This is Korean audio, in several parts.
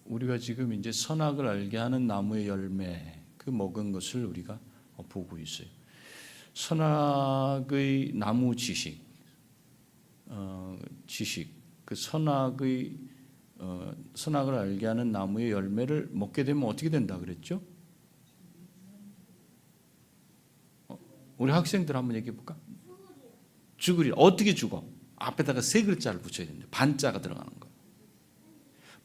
우리가 지금 이제 선악을 알게 하는 나무의 열매 그 먹은 것을 우리가 보고 있어요. 선악의 나무 지식, 그 선악을 알게 하는 나무의 열매를 먹게 되면 어떻게 된다 그랬죠? 우리 학생들 한번 얘기해 볼까? 죽으리. 어떻게 죽어? 앞에다가 세 글자를 붙여야 된다. 반자가 들어가는 거.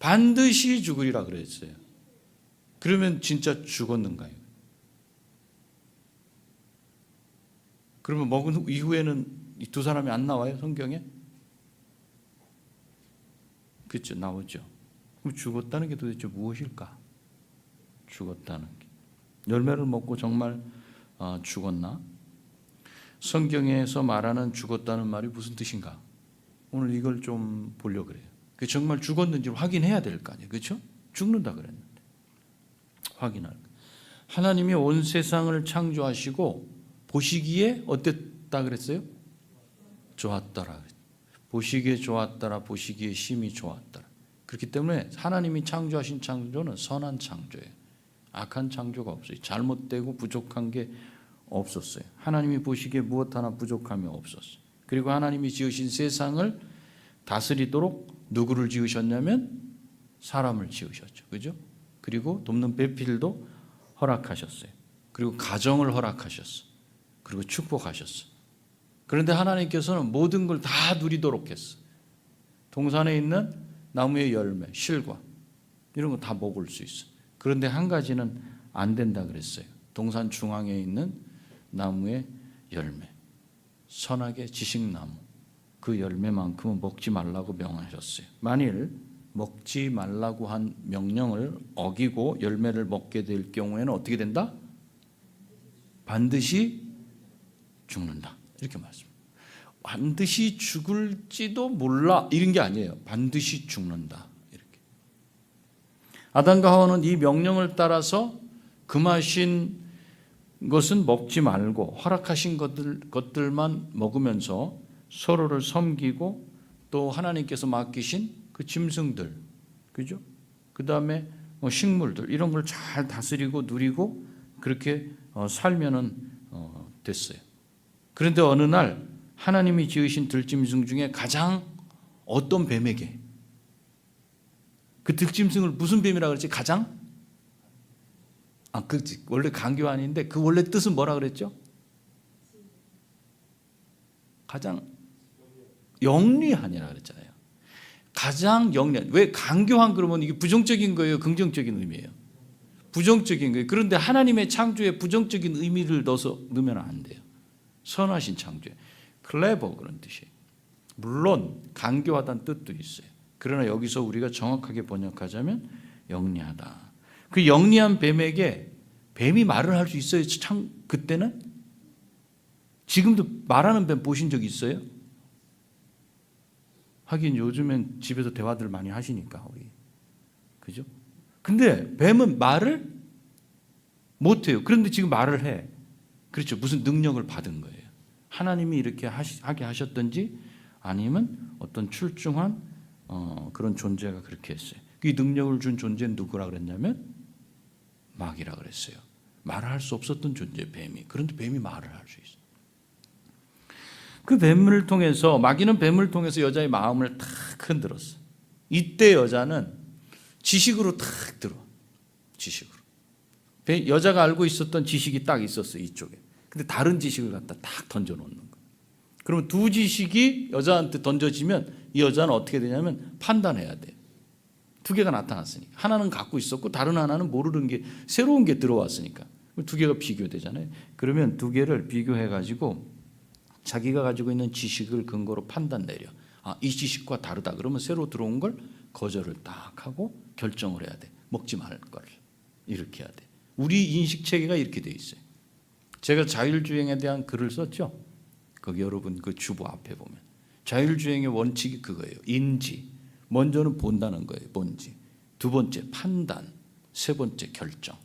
반드시 죽으리라 그랬어요. 그러면 진짜 죽었는가요? 그러면 먹은 이후에는 이 두 사람이 안 나와요? 성경에? 그렇죠. 나오죠. 그럼 죽었다는 게 도대체 무엇일까? 죽었다는 게. 열매를 먹고 정말 죽었나? 성경에서 말하는 죽었다는 말이 무슨 뜻인가? 오늘 이걸 좀 보려고 그래요. 그 정말 죽었는지를 확인해야 될 거 아니에요. 그렇죠? 죽는다 그랬는데. 확인할 거. 하나님이 온 세상을 창조하시고 보시기에 어땠다 그랬어요? 좋았더라. 보시기에 좋았더라. 보시기에 심히 좋았더라. 그렇기 때문에 하나님이 창조하신 창조는 선한 창조예요. 악한 창조가 없어요. 잘못되고 부족한 게 없었어요. 하나님이 보시기에 무엇 하나 부족함이 없었어요. 그리고 하나님이 지으신 세상을 다스리도록 누구를 지으셨냐면 사람을 지으셨죠. 그죠? 그리고 돕는 배필도 허락하셨어요. 그리고 가정을 허락하셨어요. 그리고 축복하셨어요. 그런데 하나님께서는 모든 걸 다 누리도록 했어요. 동산에 있는 나무의 열매, 실과 이런 거 다 먹을 수 있어요. 그런데 한 가지는 안 된다 그랬어요. 동산 중앙에 있는 나무의 열매, 선악의 지식나무, 그 열매만큼은 먹지 말라고 명하셨어요. 만일 먹지 말라고 한 명령을 어기고 열매를 먹게 될 경우에는 어떻게 된다? 반드시 죽는다. 이렇게 말씀합니다. 반드시 죽을지도 몰라 이런 게 아니에요. 반드시 죽는다. 이렇게. 아담과 하와는 이 명령을 따라서 금하신 것은 먹지 말고 허락하신 것들만 먹으면서 서로를 섬기고 또 하나님께서 맡기신 그 짐승들, 그죠? 그 다음에 식물들 이런 걸 잘 다스리고 누리고 그렇게 살면은 됐어요. 그런데 어느 날 하나님이 지으신 들짐승 중에 가장 어떤 뱀에게 그 들짐승을 무슨 뱀이라 그랬지? 가장? 그렇지. 원래 강교한인데 그 원래 뜻은 뭐라 그랬죠? 가장 영리하니라 그랬잖아요. 가장 영리한. 왜 강교한 그러면 이게 부정적인 거예요? 긍정적인 의미예요? 부정적인 거예요. 그런데 하나님의 창조에 부정적인 의미를 넣으면 안 돼요. 선하신 창조에. 클레버 그런 뜻이에요. 물론 강교하다는 뜻도 있어요. 그러나 여기서 우리가 정확하게 번역하자면 영리하다. 그 영리한 뱀에게 뱀이 말을 할 수 있어요? 그때는? 지금도 말하는 뱀 보신 적 있어요? 하긴 요즘엔 집에서 대화들 많이 하시니까 우리. 그죠? 근데 뱀은 말을 못해요. 그런데 지금 말을 해. 그렇죠. 무슨 능력을 받은 거예요. 하나님이 이렇게 하게 하셨든지 아니면 어떤 출중한 그런 존재가 그렇게 했어요. 이 능력을 준 존재는 누구라 그랬냐면 마귀라 그랬어요. 말을 할 수 없었던 존재 뱀이. 그런데 뱀이 말을 할 수 있어요. 그 뱀을 통해서 마귀는 뱀을 통해서 여자의 마음을 탁 흔들었어. 이때 여자는 지식으로 탁 들어. 지식으로. 여자가 알고 있었던 지식이 딱 있었어 이쪽에. 근데 다른 지식을 갖다 딱 던져놓는 거. 그러면 두 지식이 여자한테 던져지면 이 여자는 어떻게 되냐면 판단해야 돼. 두 개가 나타났으니까. 하나는 갖고 있었고 다른 하나는 모르는 게 새로운 게 들어왔으니까. 두 개가 비교되잖아요. 그러면 두 개를 비교해가지고 자기가 가지고 있는 지식을 근거로 판단 내려. 이 지식과 다르다. 그러면 새로 들어온 걸 거절을 딱 하고 결정을 해야 돼. 먹지 말 걸. 이렇게 해야 돼. 우리 인식 체계가 이렇게 돼 있어요. 제가 자율주행에 대한 글을 썼죠. 거기 여러분 그 주보 앞에 보면 자율주행의 원칙이 그거예요. 인지. 먼저는 본다는 거예요. 뭔지. 두 번째 판단. 세 번째 결정.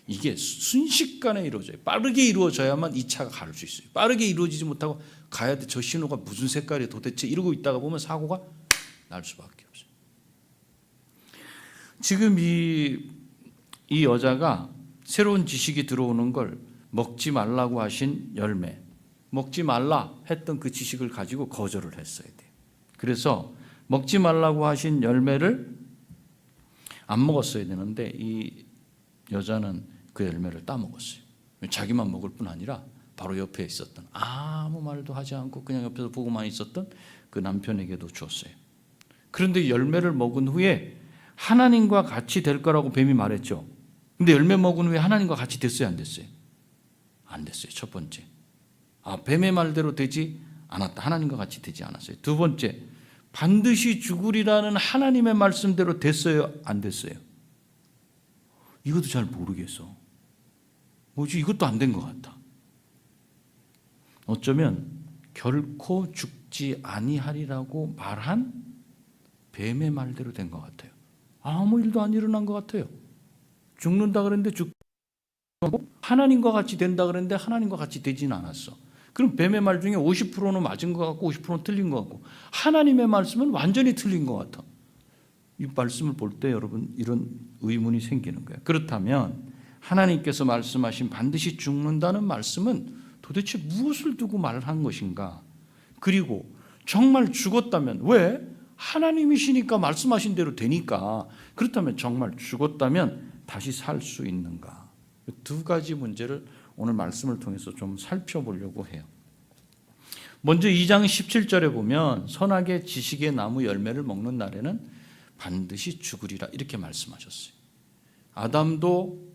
이게 순식간에 이루어져요. 빠르게 이루어져야만 이 차가 갈 수 있어요. 빠르게 이루어지지 못하고 가야 돼. 저 신호가 무슨 색깔이 도대체 이러고 있다가 보면 사고가 날 수밖에 없어요. 지금 이 여자가 새로운 지식이 들어오는 걸 먹지 말라고 하신 열매, 먹지 말라 했던 그 지식을 가지고 거절을 했어야 돼요. 그래서 먹지 말라고 하신 열매를 안 먹었어야 되는데 이 여자는 그 열매를 따먹었어요. 자기만 먹을 뿐 아니라 바로 옆에 있었던, 아무 말도 하지 않고 그냥 옆에서 보고만 있었던 그 남편에게도 주었어요. 그런데 열매를 먹은 후에 하나님과 같이 될 거라고 뱀이 말했죠. 근데 열매 먹은 후에 하나님과 같이 됐어요, 안 됐어요? 안 됐어요. 첫 번째, 뱀의 말대로 되지 않았다. 하나님과 같이 되지 않았어요. 두 번째, 반드시 죽으리라는 하나님의 말씀대로 됐어요, 안 됐어요? 이것도 잘 모르겠어. 뭐지? 이것도 안 된 것 같아. 어쩌면 결코 죽지 아니하리라고 말한 뱀의 말대로 된 것 같아요. 아무 일도 안 일어난 것 같아요. 죽는다 그랬는데 죽고, 하나님과 같이 된다 그랬는데 하나님과 같이 되지는 않았어. 그럼 뱀의 말 중에 50%는 맞은 것 같고 50%는 틀린 것 같고, 하나님의 말씀은 완전히 틀린 것 같아. 이 말씀을 볼 때 여러분 이런 의문이 생기는 거예요. 그렇다면 하나님께서 말씀하신 반드시 죽는다는 말씀은 도대체 무엇을 두고 말을 한 것인가? 그리고 정말 죽었다면, 왜? 하나님이시니까 말씀하신 대로 되니까. 그렇다면 정말 죽었다면 다시 살 수 있는가? 두 가지 문제를 오늘 말씀을 통해서 좀 살펴보려고 해요. 먼저 2장 17절에 보면 선악의 지식의 나무 열매를 먹는 날에는 반드시 죽으리라 이렇게 말씀하셨어요. 아담도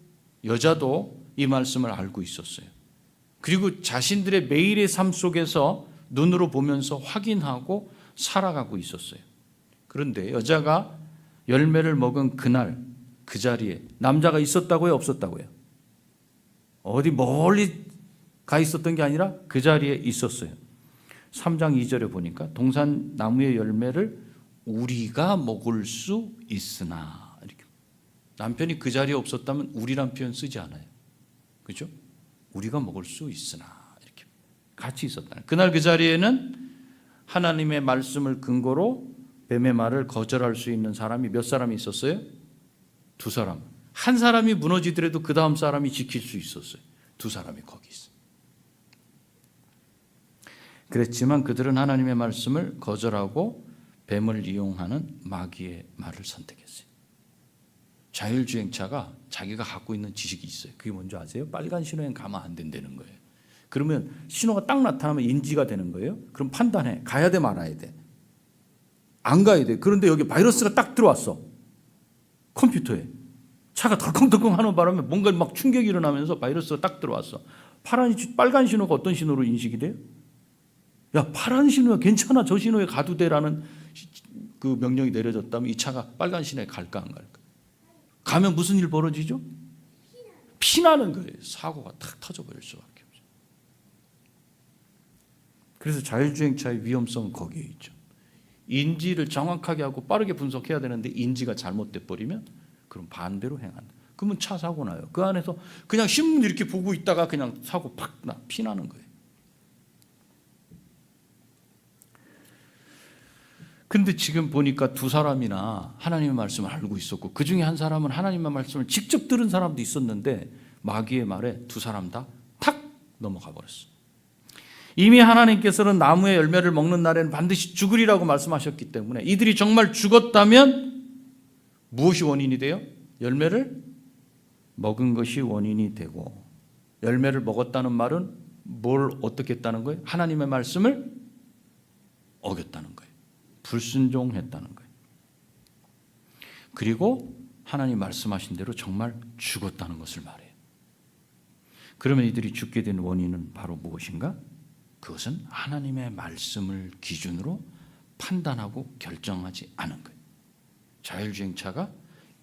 여자도 이 말씀을 알고 있었어요. 그리고 자신들의 매일의 삶 속에서 눈으로 보면서 확인하고 살아가고 있었어요. 그런데 여자가 열매를 먹은 그날 그 자리에 남자가 있었다고요, 없었다고요? 어디 멀리 가 있었던 게 아니라 그 자리에 있었어요. 3장 2절에 보니까 동산 나무의 열매를 우리가 먹을 수 있으나, 이렇게. 남편이 그 자리에 없었다면 우리란 표현 쓰지 않아요. 그렇죠? 우리가 먹을 수 있으나, 이렇게 같이 있었다. 그날 그 자리에는 하나님의 말씀을 근거로 뱀의 말을 거절할 수 있는 사람이 몇 사람이 있었어요? 두 사람. 한 사람이 무너지더라도 그 다음 사람이 지킬 수 있었어요. 두 사람이 거기 있어요. 그랬지만 그들은 하나님의 말씀을 거절하고 뱀을 이용하는 마귀의 말을 선택했어요. 자율주행차가 자기가 갖고 있는 지식이 있어요. 그게 뭔지 아세요? 빨간 신호엔 가면 안 된다는 거예요. 그러면 신호가 딱 나타나면 인지가 되는 거예요. 그럼 판단해. 가야 돼, 말아야 돼? 안 가야 돼. 그런데 여기 바이러스가 딱 들어왔어. 컴퓨터에. 차가 덜컹덜컹 하는 바람에 뭔가 막 충격이 일어나면서 바이러스가 딱 들어왔어. 빨간 신호가 어떤 신호로 인식이 돼요? 야, 파란 신호야, 괜찮아, 저 신호에 가도 돼라는 그 명령이 내려졌다면 이 차가 빨간 신호에 갈까 안 갈까? 가면 무슨 일 벌어지죠? 피나는 거예요. 사고가 탁 터져버릴 수밖에 없죠. 그래서 자율주행차의 위험성은 거기에 있죠. 인지를 정확하게 하고 빠르게 분석해야 되는데 인지가 잘못돼 버리면 그럼 반대로 행한다. 그러면 차 사고 나요. 그 안에서 그냥 신문 이렇게 보고 있다가 그냥 사고 팍 나, 피나는 거예요. 근데 지금 보니까 두 사람이나 하나님의 말씀을 알고 있었고 그 중에 한 사람은 하나님의 말씀을 직접 들은 사람도 있었는데 마귀의 말에 두 사람 다 탁 넘어가 버렸어. 이미 하나님께서는 나무의 열매를 먹는 날에는 반드시 죽으리라고 말씀하셨기 때문에 이들이 정말 죽었다면 무엇이 원인이 돼요? 열매를 먹은 것이 원인이 되고, 열매를 먹었다는 말은 뭘 어떻게 했다는 거예요? 하나님의 말씀을 어겼다는 거예요. 불순종했다는 거예요. 그리고 하나님 말씀하신 대로 정말 죽었다는 것을 말해요. 그러면 이들이 죽게 된 원인은 바로 무엇인가? 그것은 하나님의 말씀을 기준으로 판단하고 결정하지 않은 거예요. 자율주행차가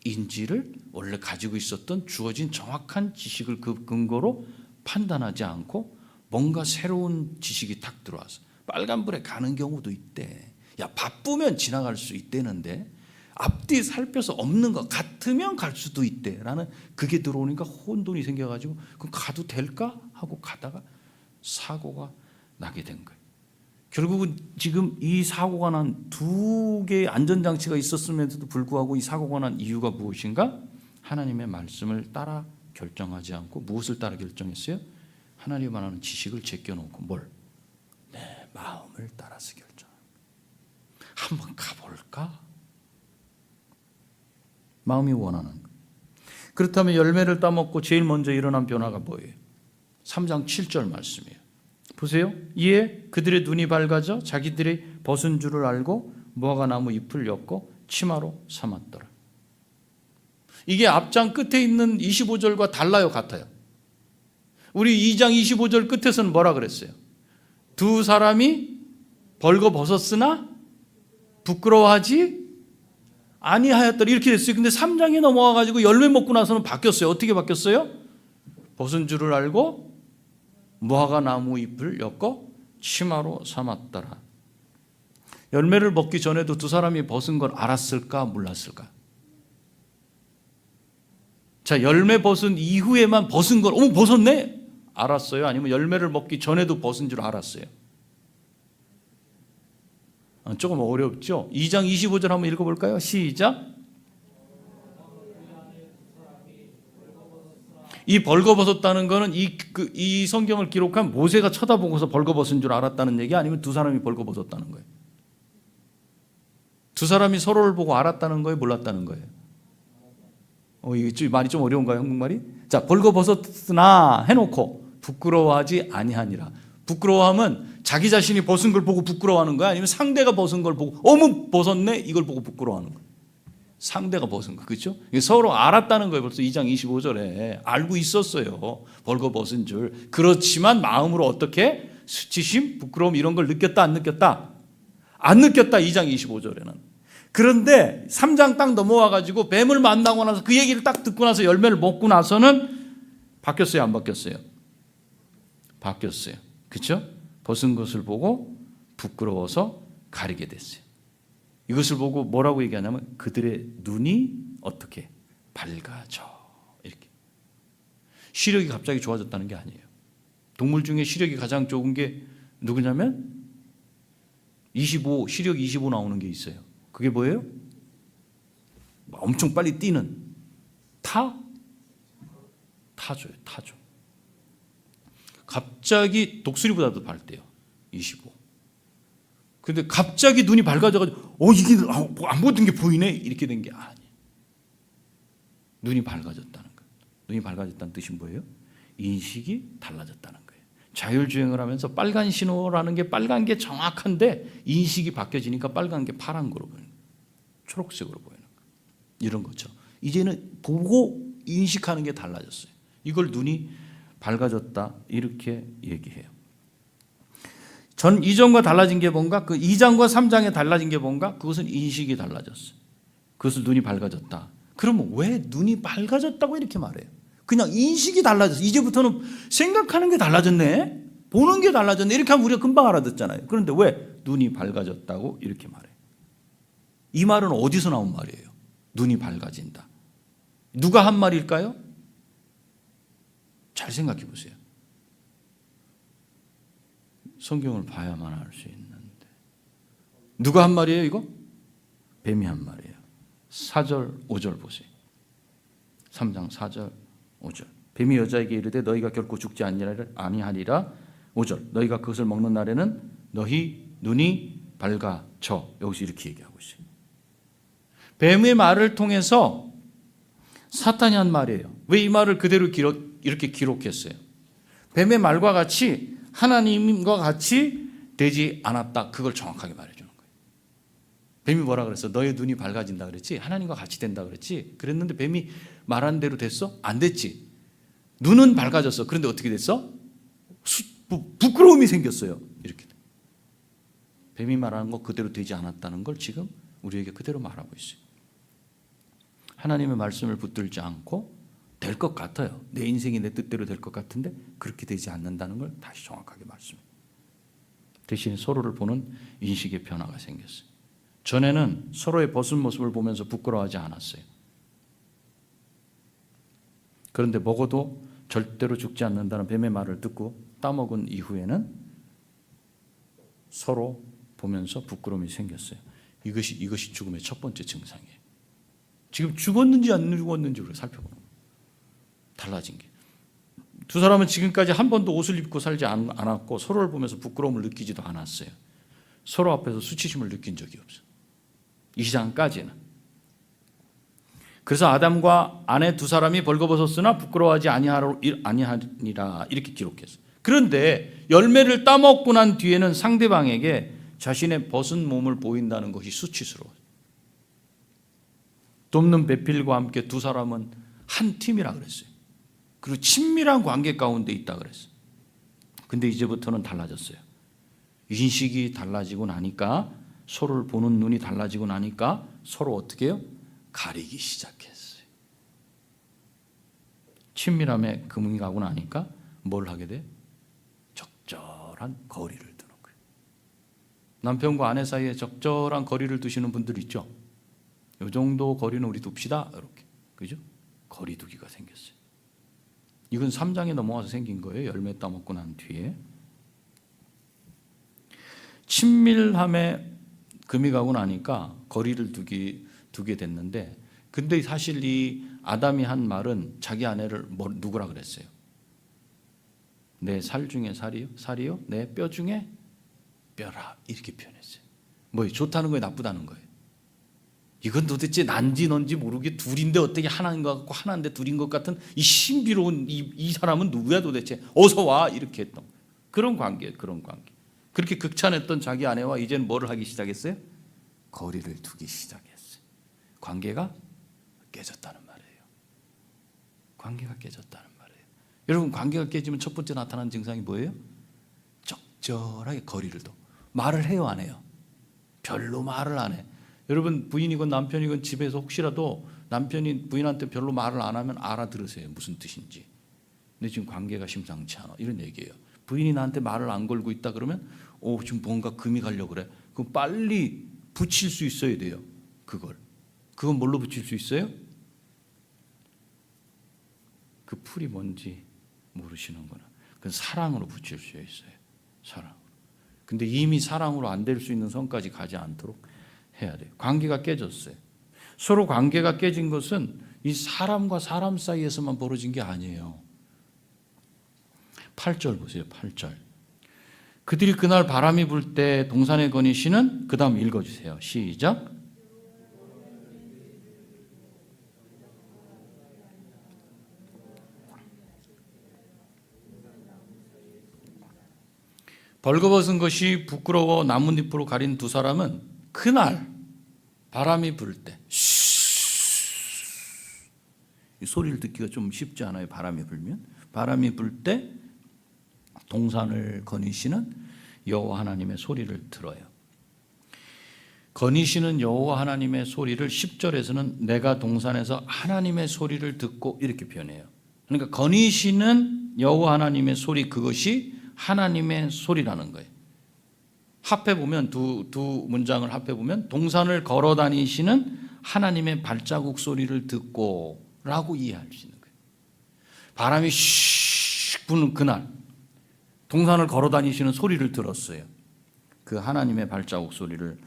인지를 원래 가지고 있었던 주어진 정확한 지식을 그 근거로 판단하지 않고 뭔가 새로운 지식이 탁 들어와서 빨간불에 가는 경우도 있대. 야, 바쁘면 지나갈 수 있대는데 앞뒤 살펴서 없는 것 같으면 갈 수도 있대라는 그게 들어오니까 혼돈이 생겨가지고 그럼 가도 될까 하고 가다가 사고가 나게 된 거예요. 결국은 지금 이 사고가 난 두 개의 안전장치가 있었음에도 불구하고 이 사고가 난 이유가 무엇인가? 하나님의 말씀을 따라 결정하지 않고 무엇을 따라 결정했어요? 하나님 말하는 지식을 제껴놓고 뭘? 내 마음을 따라서 결정. 한번 가볼까? 마음이 원하는 거. 그렇다면 열매를 따먹고 제일 먼저 일어난 변화가 뭐예요? 3장 7절 말씀이에요. 보세요. 이에 그들의 눈이 밝아져 자기들이 벗은 줄을 알고 무화과 나무 잎을 엮고 치마로 삼았더라. 이게 앞장 끝에 있는 25절과 달라요, 같아요. 우리 2장 25절 끝에서는 뭐라 그랬어요? 두 사람이 벌거벗었으나 부끄러워하지 아니하였더라 이렇게 됐어요. 근데 3장에 넘어와가지고 열매 먹고 나서는 바뀌었어요. 어떻게 바뀌었어요? 벗은 줄을 알고 무화과 나무 잎을 엮어 치마로 삼았더라. 열매를 먹기 전에도 두 사람이 벗은 걸 알았을까 몰랐을까? 자, 열매 벗은 이후에만 벗은 걸 어머 벗었네? 알았어요? 아니면 열매를 먹기 전에도 벗은 줄 알았어요? 조금 어렵죠? 2장 25절 한번 읽어볼까요? 시작. 이 벌거벗었다는 거는 이 성경을 기록한 모세가 쳐다보고서 벌거벗은 줄 알았다는 얘기 아니면 두 사람이 벌거벗었다는 거예요? 두 사람이 서로를 보고 알았다는 거예요? 몰랐다는 거예요? 이게 말이 좀 어려운가요? 한국말이? 자, 벌거벗었으나 해놓고 부끄러워하지 아니하니라. 부끄러워함은 자기 자신이 벗은 걸 보고 부끄러워하는 거야? 아니면 상대가 벗은 걸 보고 어머 벗었네? 이걸 보고 부끄러워하는 거야? 상대가 벗은 거, 그렇죠? 서로 알았다는 거예요. 벌써 2장 25절에 알고 있었어요. 벌거벗은 줄. 그렇지만 마음으로 어떻게 수치심, 부끄러움 이런 걸 느꼈다 안 느꼈다? 안 느꼈다. 2장 25절에는. 그런데 3장 딱 넘어와가지고 뱀을 만나고 나서 그 얘기를 딱 듣고 나서 열매를 먹고 나서는 바뀌었어요, 안 바뀌었어요? 바뀌었어요. 그렇죠? 벗은 것을 보고 부끄러워서 가리게 됐어요. 이것을 보고 뭐라고 얘기하냐면 그들의 눈이 어떻게 밝아져 이렇게. 시력이 갑자기 좋아졌다는 게 아니에요. 동물 중에 시력이 가장 좋은 게 누구냐면 25, 시력 25 나오는 게 있어요. 그게 뭐예요? 엄청 빨리 뛰는 타조예요. 타조. 갑자기 독수리보다도 밝대요. 25. 근데 갑자기 눈이 밝아져가지고 이게 안 보던 게 보이네 이렇게 된 게 아니에요. 눈이 밝아졌다는 거예요. 눈이 밝아졌다는 뜻이 뭐예요? 인식이 달라졌다는 거예요. 자율주행을 하면서 빨간 신호라는 게 빨간 게 정확한데 인식이 바뀌어지니까 빨간 게 파란 거로 보이는 거예요. 초록색으로 보이는 거예요. 이런 거죠. 이제는 보고 인식하는 게 달라졌어요. 이걸 눈이 밝아졌다 이렇게 얘기해요. 전 이전과 달라진 게 뭔가? 그 2장과 3장에 달라진 게 뭔가? 그것은 인식이 달라졌어요. 그것은 눈이 밝아졌다. 그러면 왜 눈이 밝아졌다고 이렇게 말해요? 그냥 인식이 달라졌어. 이제부터는 생각하는 게 달라졌네. 보는 게 달라졌네. 이렇게 하면 우리가 금방 알아듣잖아요. 그런데 왜 눈이 밝아졌다고 이렇게 말해요? 이 말은 어디서 나온 말이에요? 눈이 밝아진다. 누가 한 말일까요? 잘 생각해 보세요. 성경을 봐야만 알 수 있는데 누가 한 말이에요 이거? 뱀이 한 말이에요. 4절 5절 보세요. 3장 4절 5절. 뱀이 여자에게 이르되 너희가 결코 죽지 아니하리라. 5절. 너희가 그것을 먹는 날에는 너희 눈이 밝아져. 여기서 이렇게 얘기하고 있어요. 뱀의 말을 통해서 사탄이 한 말이에요. 왜 이 말을 그대로 이렇게 기록했어요? 뱀의 말과 같이 하나님과 같이 되지 않았다. 그걸 정확하게 말해주는 거예요. 뱀이 뭐라 그랬어? 너의 눈이 밝아진다 그랬지? 하나님과 같이 된다 그랬지? 그랬는데 뱀이 말한 대로 됐어? 안 됐지? 눈은 밝아졌어. 그런데 어떻게 됐어? 부끄러움이 생겼어요. 이렇게. 뱀이 말하는 거 그대로 되지 않았다는 걸 지금 우리에게 그대로 말하고 있어요. 하나님의 말씀을 붙들지 않고 될 것 같아요. 내 인생이 내 뜻대로 될 것 같은데 그렇게 되지 않는다는 걸 다시 정확하게 말씀해요. 대신 서로를 보는 인식의 변화가 생겼어요. 전에는 서로의 벗은 모습을 보면서 부끄러워하지 않았어요. 그런데 먹어도 절대로 죽지 않는다는 뱀의 말을 듣고 따먹은 이후에는 서로 보면서 부끄러움이 생겼어요. 이것이 죽음의 첫 번째 증상이에요. 지금 죽었는지 안 죽었는지 우리가 살펴보는 거예요. 달라진 게. 두 사람은 지금까지 한 번도 옷을 입고 살지 않았고 서로를 보면서 부끄러움을 느끼지도 않았어요. 서로 앞에서 수치심을 느낀 적이 없어요. 이 시장까지는. 그래서 아담과 아내 두 사람이 벌거벗었으나 부끄러워하지 아니하니라 이렇게 기록했어요. 그런데 열매를 따먹고 난 뒤에는 상대방에게 자신의 벗은 몸을 보인다는 것이 수치스러워요. 돕는 배필과 함께 두 사람은 한 팀이라 그랬어요. 그리고 친밀한 관계 가운데 있다 그랬어요. 근데 이제부터는 달라졌어요. 인식이 달라지고 나니까, 서로를 보는 눈이 달라지고 나니까 서로 어떻게 해요? 가리기 시작했어요. 친밀함에 금이 가고 나니까 뭘 하게 돼? 적절한 거리를 두는 거예요. 남편과 아내 사이에 적절한 거리를 두시는 분들 있죠? 이 정도 거리는 우리 둡시다. 이렇게. 그죠? 거리 두기가 생겼어요. 이건 3장에 넘어와서 생긴 거예요. 열매 따먹고 난 뒤에. 친밀함에 금이 가고 나니까 거리를 두게 됐는데, 근데 사실 이 아담이 한 말은 자기 아내를 누구라 그랬어요? 내 살 중에 살이요? 내 뼈 중에 뼈라. 이렇게 표현했어요. 뭐예요? 좋다는 거예요? 나쁘다는 거예요? 이건 도대체 난지 넌지 모르게 둘인데 어떻게 하나인 것 같고 하나인데 둘인 것 같은 이 신비로운 이 사람은 누구야 도대체? 어서 와. 이렇게 했던 거예요. 그런 관계예요. 그런 관계. 그렇게 극찬했던 자기 아내와 이제는 뭐를 하기 시작했어요? 거리를 두기 시작했어요. 관계가 깨졌다는 말이에요. 관계가 깨졌다는 말이에요. 여러분, 관계가 깨지면 첫 번째 나타나는 증상이 뭐예요? 적절하게 거리를 둬. 말을 해요, 안 해요? 별로 말을 안 해. 여러분, 부인이건 남편이건 집에서 혹시라도 남편이 부인한테 별로 말을 안 하면 알아들으세요. 무슨 뜻인지. 근데 지금 관계가 심상치 않아. 이런 얘기예요. 부인이 나한테 말을 안 걸고 있다 그러면 지금 뭔가 금이 가려고 그래. 그럼 빨리 붙일 수 있어야 돼요. 그건 뭘로 붙일 수 있어요? 그 풀이 뭔지 모르시는구나. 그건 사랑으로 붙일 수 있어요. 사랑. 근데 이미 사랑으로 안 될 수 있는 선까지 가지 않도록 해야 돼요. 관계가 깨졌어요. 서로 관계가 깨진 것은 이 사람과 사람 사이에서만 벌어진 게 아니에요. 8절 보세요. 8절. 그들이 그날 바람이 불 때 동산에 거니시는, 그 다음 읽어주세요. 시작. 벌거벗은 것이 부끄러워 나뭇잎으로 가린 두 사람은 그날 바람이 불 때, 이 소리를 듣기가 좀 쉽지 않아요. 바람이 불면. 바람이 불 때 동산을 거니시는 여호와 하나님의 소리를 들어요. 거니시는 여호와 하나님의 소리를 10절에서는 내가 동산에서 하나님의 소리를 듣고 이렇게 표현해요. 그러니까 거니시는 여호와 하나님의 소리, 그것이 하나님의 소리라는 거예요. 합해보면 두 문장을 합해보면 동산을 걸어 다니시는 하나님의 발자국 소리를 듣고 라고 이해할 수 있는 거예요. 바람이 슉 부는 그날 동산을 걸어 다니시는 소리를 들었어요. 그 하나님의 발자국 소리를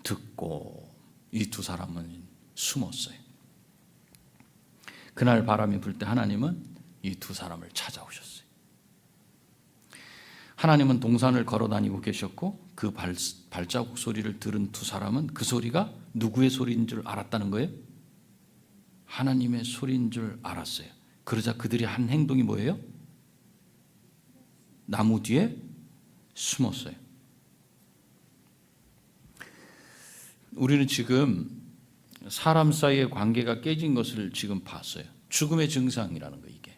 듣고 이 두 사람은 숨었어요. 그날 바람이 불 때 하나님은 이 두 사람을 찾아오셨어요. 하나님은 동산을 걸어 다니고 계셨고 그 발자국 소리를 들은 두 사람은 그 소리가 누구의 소리인 줄 알았다는 거예요? 하나님의 소리인 줄 알았어요. 그러자 그들이 한 행동이 뭐예요? 나무 뒤에 숨었어요. 우리는 지금 사람 사이의 관계가 깨진 것을 지금 봤어요. 죽음의 증상이라는 거, 이게.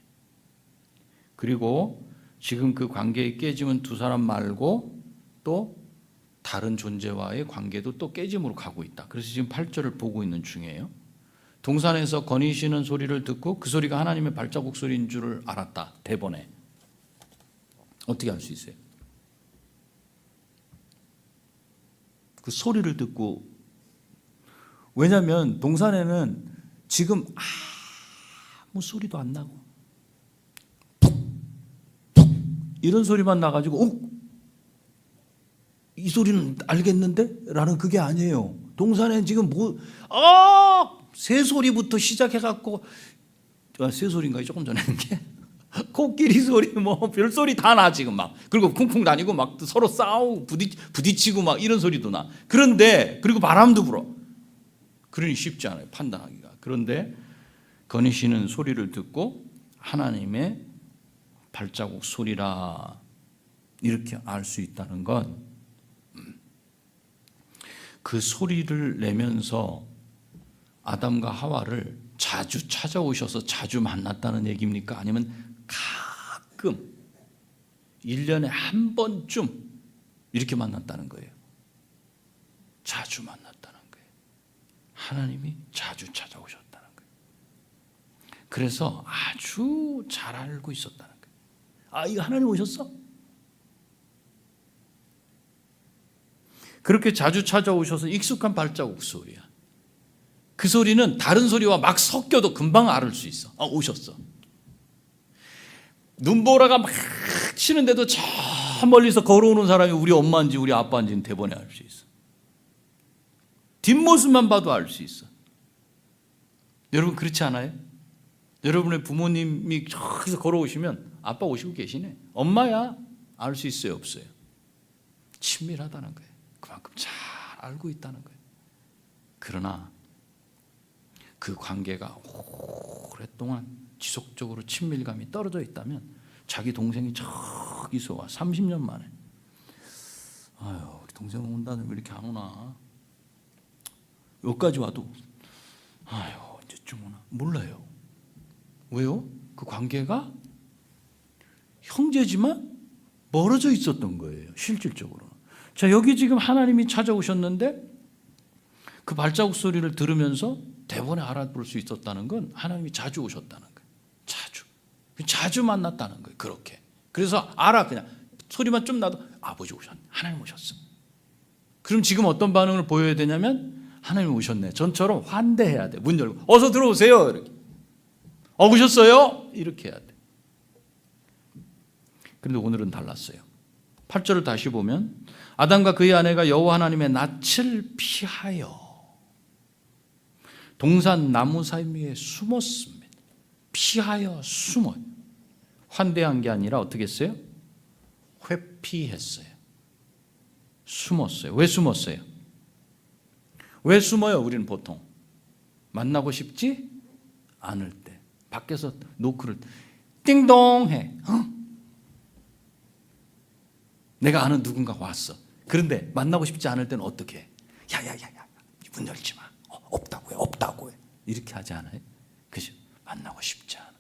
그리고 지금 그 관계의 깨짐은 두 사람 말고 또 다른 존재와의 관계도 또 깨짐으로 가고 있다. 그래서 지금 8절을 보고 있는 중이에요. 동산에서 거니시는 소리를 듣고 그 소리가 하나님의 발자국 소리인 줄을 알았다. 대번에. 어떻게 알 수 있어요? 그 소리를 듣고, 왜냐하면 동산에는 지금 아무 소리도 안 나고 이런 소리만 나가지고 이 소리는 알겠는데? 라는 그게 아니에요. 동산에 지금 새소리부터 시작해갖고, 새소리인가요? 조금 전에 한 게? 코끼리 소리, 별소리 다 나, 지금 막. 그리고 쿵쿵 다니고 막 서로 싸우고 부딪히고 막 이런 소리도 나. 그런데, 그리고 바람도 불어. 그러니 쉽지 않아요, 판단하기가. 그런데 거니시는 소리를 듣고 하나님의 발자국 소리라 이렇게 알 수 있다는 건 그 소리를 내면서 아담과 하와를 자주 찾아오셔서 자주 만났다는 얘기입니까? 아니면 가끔 1년에 한 번쯤 이렇게 만났다는 거예요. 자주 만났다는 거예요. 하나님이 자주 찾아오셨다는 거예요. 그래서 아주 잘 알고 있었다는 거예요. 이거 하나님 오셨어? 그렇게 자주 찾아오셔서 익숙한 발자국 소리야. 그 소리는 다른 소리와 막 섞여도 금방 알을 수 있어. 오셨어. 눈보라가 막 치는데도 저 멀리서 걸어오는 사람이 우리 엄마인지 우리 아빠인지는 대번에 알 수 있어. 뒷모습만 봐도 알 수 있어. 여러분 그렇지 않아요? 여러분의 부모님이 저기서 걸어오시면 아빠 오시고 계시네. 엄마야. 알 수 있어요? 없어요? 친밀하다는 거예요. 그만큼 잘 알고 있다는 거예요. 그러나 그 관계가 오랫동안 지속적으로 친밀감이 떨어져 있다면 자기 동생이 저기서 와 30년 만에 우리 동생 온다는데 왜 이렇게 안 오나? 여기까지 와도 이제쯤 오나? 몰라요. 왜요? 그 관계가 형제지만 멀어져 있었던 거예요. 실질적으로. 자, 여기 지금 하나님이 찾아오셨는데 그 발자국 소리를 들으면서 대번에 알아볼 수 있었다는 건 하나님이 자주 오셨다는 거예요. 자주 만났다는 거예요. 그렇게. 그래서 그냥 소리만 좀 나도 아버지 오셨네. 하나님 오셨어. 그럼 지금 어떤 반응을 보여야 되냐면 하나님 오셨네. 전처럼 환대해야 돼. 문 열고 어서 들어오세요. 이렇게. 오셨어요? 이렇게 해야 돼. 그런데 오늘은 달랐어요. 8절을 다시 보면 아담과 그의 아내가 여호와 하나님의 낯을 피하여 동산 나무 사이에 숨었습니다. 피하여 숨어요. 환대한 게 아니라 어떻게 했어요? 회피했어요. 숨었어요. 왜 숨었어요? 왜 숨어요? 우리는 보통 만나고 싶지 않을 때 밖에서 노크를 띵동해. 내가 아는 누군가 왔어. 그런데 만나고 싶지 않을 때는 어떻게 해? 야야야야 문 열지 마. 없다고 해. 이렇게 하지 않아요? 그죠? 만나고 싶지 않아.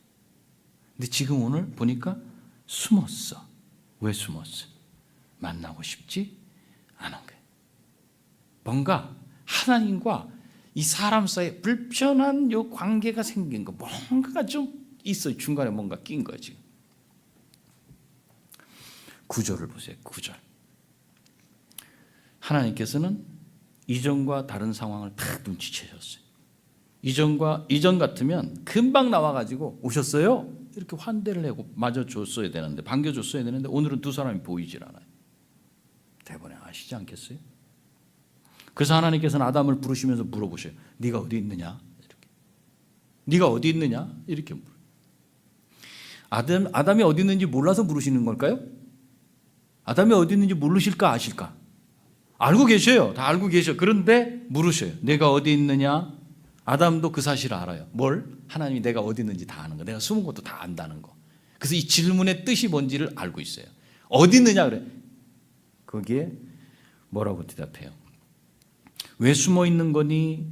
근데 지금 오늘 보니까 숨었어. 왜 숨었어? 만나고 싶지 않은 거예요. 뭔가 하나님과 이 사람 사이에 불편한 요 관계가 생긴 거, 뭔가가 좀 있어요. 중간에 뭔가 낀 거지. 9절을 보세요. 9절. 하나님께서는 이전과 다른 상황을 다 눈치채셨어요. 이전 같으면 금방 나와가지고 오셨어요? 이렇게 환대를 하고 맞아줬어야 되는데, 반겨줬어야 되는데 오늘은 두 사람이 보이질 않아요. 대번에 아시지 않겠어요? 그래서 하나님께서는 아담을 부르시면서 물어보셔요. 네가 어디 있느냐? 이렇게. 네가 어디 있느냐? 이렇게 물어요. 아담이 어디 있는지 몰라서 물으시는 걸까요? 아담이 어디 있는지 모르실까 아실까? 알고 계셔요. 다 알고 계셔. 그런데 물으셔요. 내가 어디 있느냐? 아담도 그 사실을 알아요. 뭘? 하나님이 내가 어디 있는지 다 아는 거. 내가 숨은 것도 다 안다는 거. 그래서 이 질문의 뜻이 뭔지를 알고 있어요. 어디 있느냐 그래. 거기에 뭐라고 대답해요? 왜 숨어 있는 거니?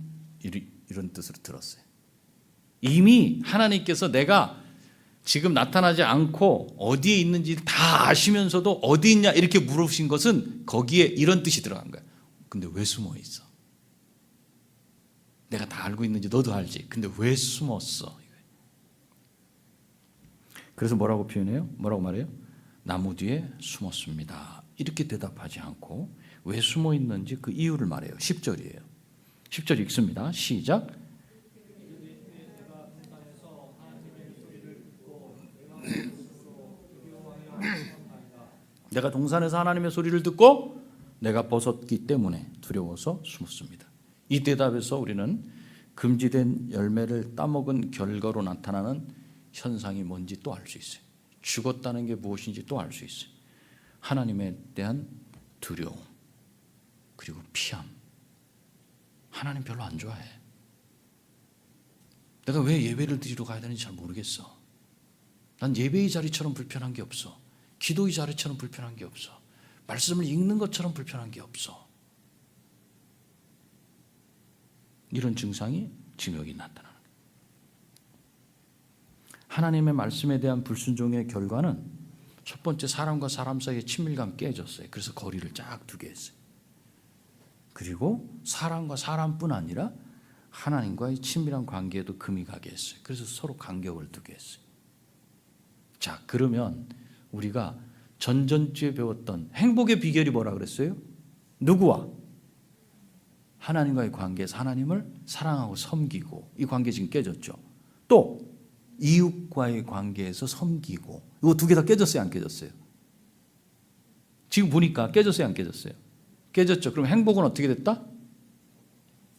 이런 뜻으로 들었어요. 이미 하나님께서 내가 지금 나타나지 않고 어디에 있는지 다 아시면서도 어디 있냐 이렇게 물으신 것은 거기에 이런 뜻이 들어간 거야. 근데 왜 숨어 있어? 내가 다 알고 있는지 너도 알지. 근데 왜 숨었어? 그래서 뭐라고 표현해요? 뭐라고 말해요? 나무 뒤에 숨었습니다. 이렇게 대답하지 않고 왜 숨어 있는지 그 이유를 말해요. 10절이에요. 10절 읽습니다. 시작. 내가 동산에서 하나님의 소리를 듣고 내가 벗었기 때문에 두려워서 숨었습니다. 이 대답에서 우리는 금지된 열매를 따먹은 결과로 나타나는 현상이 뭔지 또 알 수 있어요. 죽었다는 게 무엇인지 또 알 수 있어요. 하나님에 대한 두려움, 그리고 피함. 하나님 별로 안 좋아해. 내가 왜 예배를 드리러 가야 되는지 잘 모르겠어. 난 예배의 자리처럼 불편한 게 없어. 기도의 자리처럼 불편한 게 없어. 말씀을 읽는 것처럼 불편한 게 없어. 이런 증상이 지금 여기 나타나는 거예요. 하나님의 말씀에 대한 불순종의 결과는 첫 번째, 사람과 사람 사이의 친밀감 깨졌어요. 그래서 거리를 쫙 두게 했어요. 그리고 사람과 사람뿐 아니라 하나님과의 친밀한 관계에도 금이 가게 했어요. 그래서 서로 간격을 두게 했어요. 자, 그러면 우리가 전전주에 배웠던 행복의 비결이 뭐라 그랬어요? 누구와? 하나님과의 관계에서 하나님을 사랑하고 섬기고, 이 관계 지금 깨졌죠. 또 이웃과의 관계에서 섬기고, 이거 두 개 다 깨졌어요, 안 깨졌어요? 지금 보니까 깨졌어요, 안 깨졌어요? 깨졌죠. 그럼 행복은 어떻게 됐다?